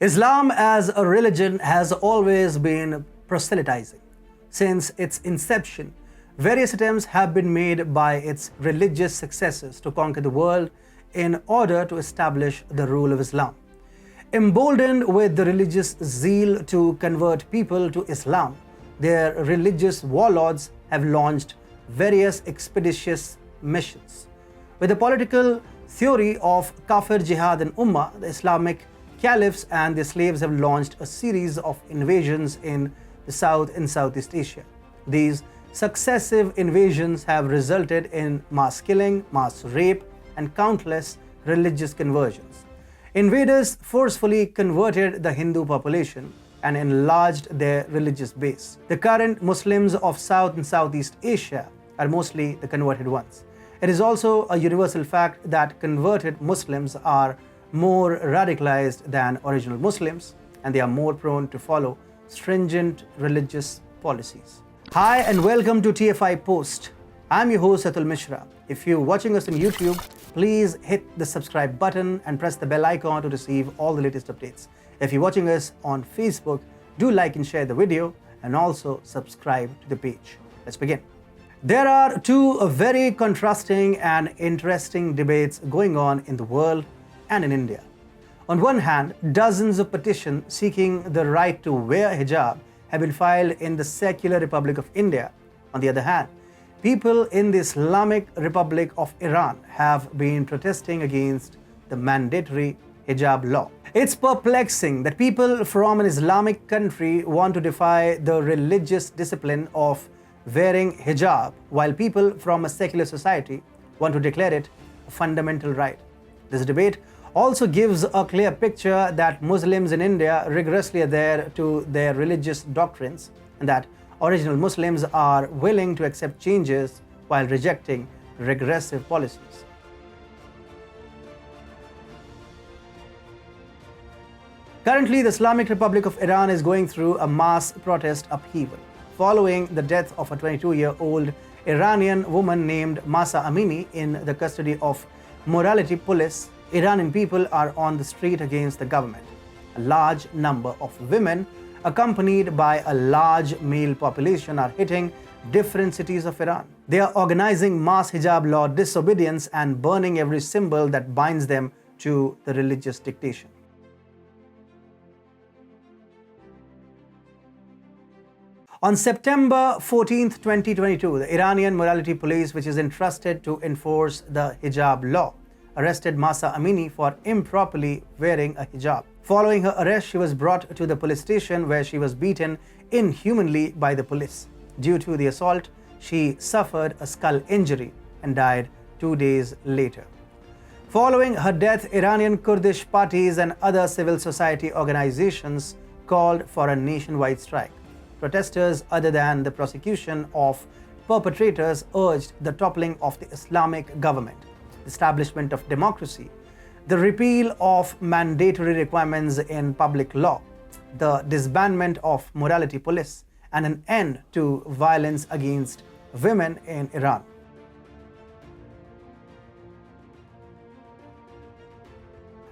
Islam as a religion has always been proselytizing. Since its inception, various attempts have been made by its religious successors to conquer the world in order to establish the rule of Islam. Emboldened with the religious zeal to convert people to Islam, their religious warlords have launched various expeditious missions. With the political theory of Kafir Jihad and Ummah, the Islamic caliphs and their slaves have launched a series of invasions in the South and Southeast Asia. These successive invasions have resulted in mass killing, mass rape, and countless religious conversions. Invaders forcefully converted the Hindu population and enlarged their religious base. The current Muslims of South and Southeast Asia are mostly the converted ones. It is also a universal fact that converted Muslims are more radicalized than original Muslims, and they are more prone to follow stringent religious policies. Hi and welcome to TFI Post. I'm your host Atul Mishra. If you're watching us on YouTube, please hit the subscribe button and press the bell icon to receive all the latest updates. If you're watching us on Facebook, do like and share the video and also subscribe to the page. Let's begin. There are two very contrasting and interesting debates going on in the world and in India. On one hand, dozens of petitions seeking the right to wear hijab have been filed in the secular Republic of India. On the other hand, people in the Islamic Republic of Iran have been protesting against the mandatory hijab law. It's perplexing that people from an Islamic country want to defy the religious discipline of wearing hijab, while people from a secular society want to declare it a fundamental right. This debate also gives a clear picture that Muslims in India rigorously adhere to their religious doctrines and that original Muslims are willing to accept changes while rejecting regressive policies. Currently, the Islamic Republic of Iran is going through a mass protest upheaval following the death of a 22-year-old Iranian woman named Mahsa Amini in the custody of morality police. Iranian people are on the street against the government. A large number of women, accompanied by a large male population, are hitting different cities of Iran. They are organizing mass hijab law disobedience and burning every symbol that binds them to the religious dictation. On September 14, 2022, the Iranian morality police, which is entrusted to enforce the hijab law, arrested Mahsa Amini for improperly wearing a hijab. Following her arrest, she was brought to the police station where she was beaten inhumanly by the police. Due to the assault, she suffered a skull injury and died 2 days later. Following her death, Iranian Kurdish parties and other civil society organizations called for a nationwide strike. Protesters other than the prosecution of perpetrators urged the toppling of the Islamic government, establishment of democracy, the repeal of mandatory requirements in public law, the disbandment of morality police, and an end to violence against women in Iran.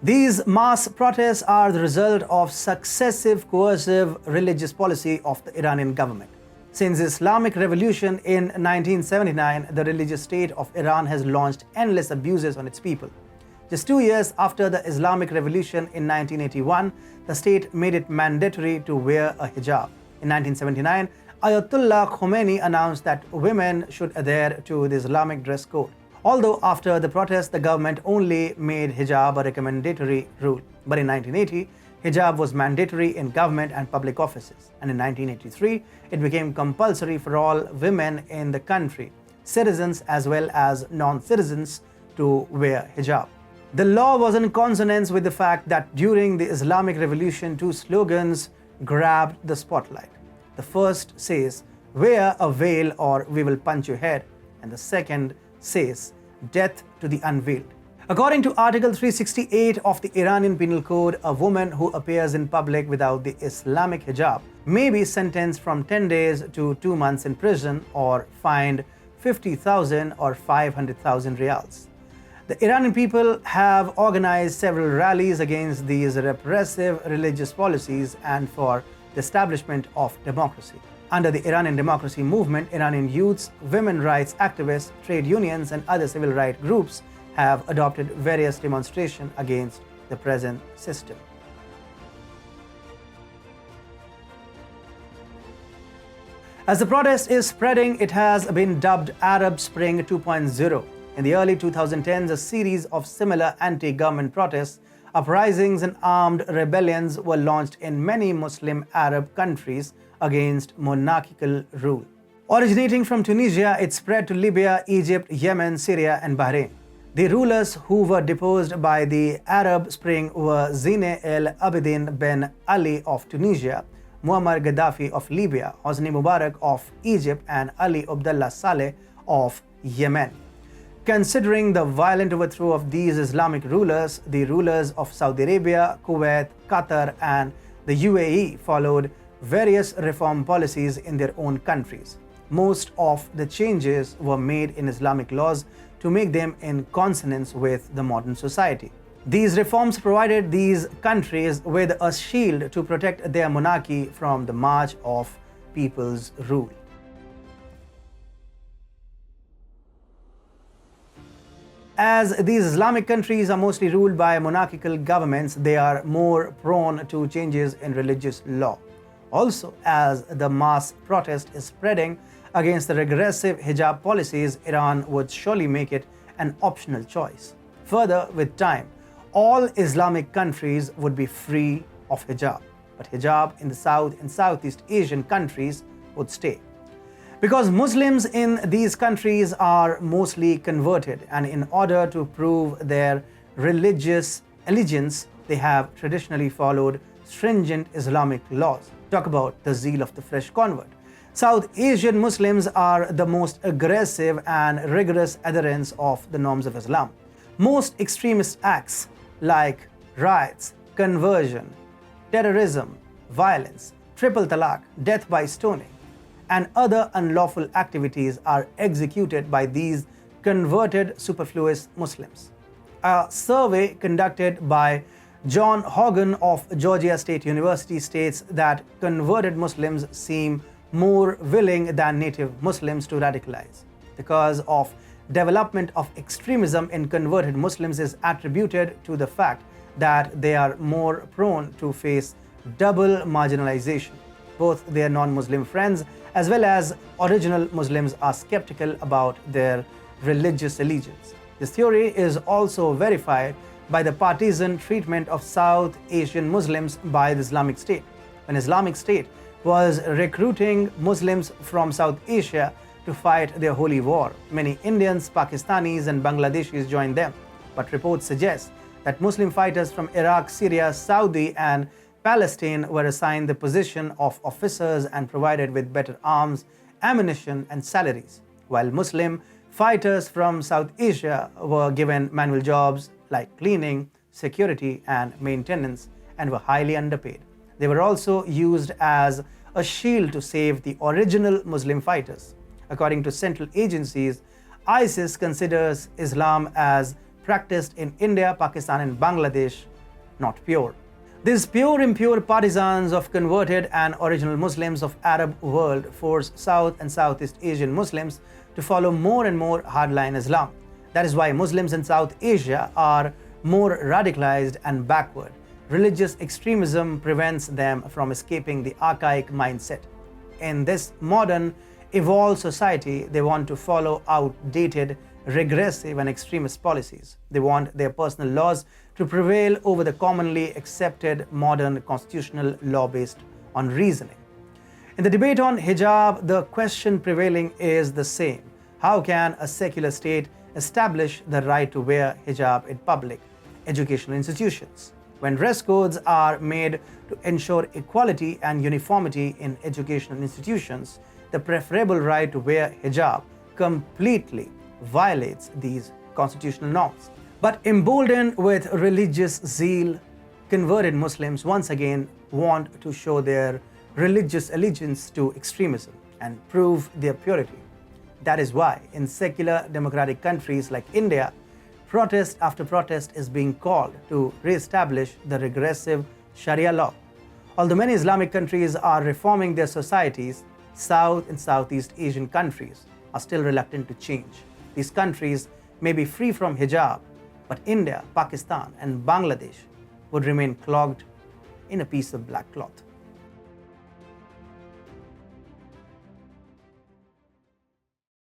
These mass protests are the result of successive coercive religious policy of the Iranian government. Since the Islamic Revolution in 1979, the religious state of Iran has launched endless abuses on its people. Just 2 years after the Islamic Revolution in 1981, the state made it mandatory to wear a hijab. In 1979, Ayatollah Khomeini announced that women should adhere to the Islamic dress code. Although after the protest, the government only made hijab a recommendatory rule. But in 1980, hijab was mandatory in government and public offices. And in 1983, it became compulsory for all women in the country, citizens as well as non-citizens, to wear hijab. The law was in consonance with the fact that during the Islamic Revolution, two slogans grabbed the spotlight. The first says, "Wear a veil or we will punch your head," and the second says, "Death to the unveiled." According to Article 368 of the Iranian Penal Code, a woman who appears in public without the Islamic hijab may be sentenced from 10 days to 2 months in prison or fined 50,000 or 500,000 riyals. The Iranian people have organized several rallies against these repressive religious policies and for the establishment of democracy. Under the Iranian democracy movement, Iranian youths, women rights activists, trade unions, and other civil rights groups have adopted various demonstrations against the present system. As the protest is spreading, it has been dubbed Arab Spring 2.0. In the early 2010s, a series of similar anti-government protests, uprisings, and armed rebellions were launched in many Muslim Arab countries against monarchical rule. Originating from Tunisia, it spread to Libya, Egypt, Yemen, Syria, and Bahrain. The rulers who were deposed by the Arab Spring were Zine el Abidine Ben Ali of Tunisia, Muammar Gaddafi of Libya, Hosni Mubarak of Egypt, and Ali Abdullah Saleh of Yemen. Considering the violent overthrow of these Islamic rulers, the rulers of Saudi Arabia, Kuwait, Qatar, and the UAE followed various reform policies in their own countries. Most of the changes were made in Islamic laws to make them in consonance with the modern society. These reforms provided these countries with a shield to protect their monarchy from the march of people's rule. As these Islamic countries are mostly ruled by monarchical governments, they are more prone to changes in religious law. Also, as the mass protest is spreading against the regressive hijab policies, Iran would surely make it an optional choice. Further, with time, all Islamic countries would be free of hijab, but hijab in the South and Southeast Asian countries would stay. Because Muslims in these countries are mostly converted, and in order to prove their religious allegiance, they have traditionally followed stringent Islamic laws. Talk about the zeal of the fresh convert. South Asian Muslims are the most aggressive and rigorous adherents of the norms of Islam. Most extremist acts like riots, conversion, terrorism, violence, triple talaq, death by stoning, and other unlawful activities are executed by these converted superfluous Muslims. A survey conducted by John Hogan of Georgia State University states that converted Muslims seem more willing than native Muslims to radicalize. The cause of development of extremism in converted Muslims is attributed to the fact that they are more prone to face double marginalization. Both their non-Muslim friends as well as original Muslims are skeptical about their religious allegiance. This theory is also verified by the partisan treatment of South Asian Muslims by the Islamic State. When Islamic State was recruiting Muslims from South Asia to fight their holy war, many Indians, Pakistanis, and Bangladeshis joined them. But reports suggest that Muslim fighters from Iraq, Syria, Saudi, and Palestine were assigned the position of officers and provided with better arms, ammunition, and salaries, while Muslim fighters from South Asia were given manual jobs like cleaning, security, and maintenance, and were highly underpaid. They were also used as a shield to save the original Muslim fighters. According to central agencies, ISIS considers Islam as practiced in India, Pakistan, and Bangladesh not pure. These pure impure partisans of converted and original Muslims of Arab world force South and Southeast Asian Muslims to follow more and more hardline Islam. That is why Muslims in South Asia are more radicalized and backward. Religious extremism prevents them from escaping the archaic mindset. In this modern, evolved society, they want to follow outdated, regressive, and extremist policies. They want their personal laws to prevail over the commonly accepted modern constitutional law based on reasoning. In the debate on hijab, the question prevailing is the same. How can a secular state establish the right to wear hijab in public educational institutions? When dress codes are made to ensure equality and uniformity in educational institutions, the preferable right to wear hijab completely violates these constitutional norms. But emboldened with religious zeal, converted Muslims once again want to show their religious allegiance to extremism and prove their purity. That is why in secular democratic countries like India, Protest after protest is being called to re-establish the regressive Sharia law. Although many Islamic countries are reforming their societies, South and Southeast Asian countries are still reluctant to change. These countries may be free from hijab, but India, Pakistan, and Bangladesh would remain clogged in a piece of black cloth.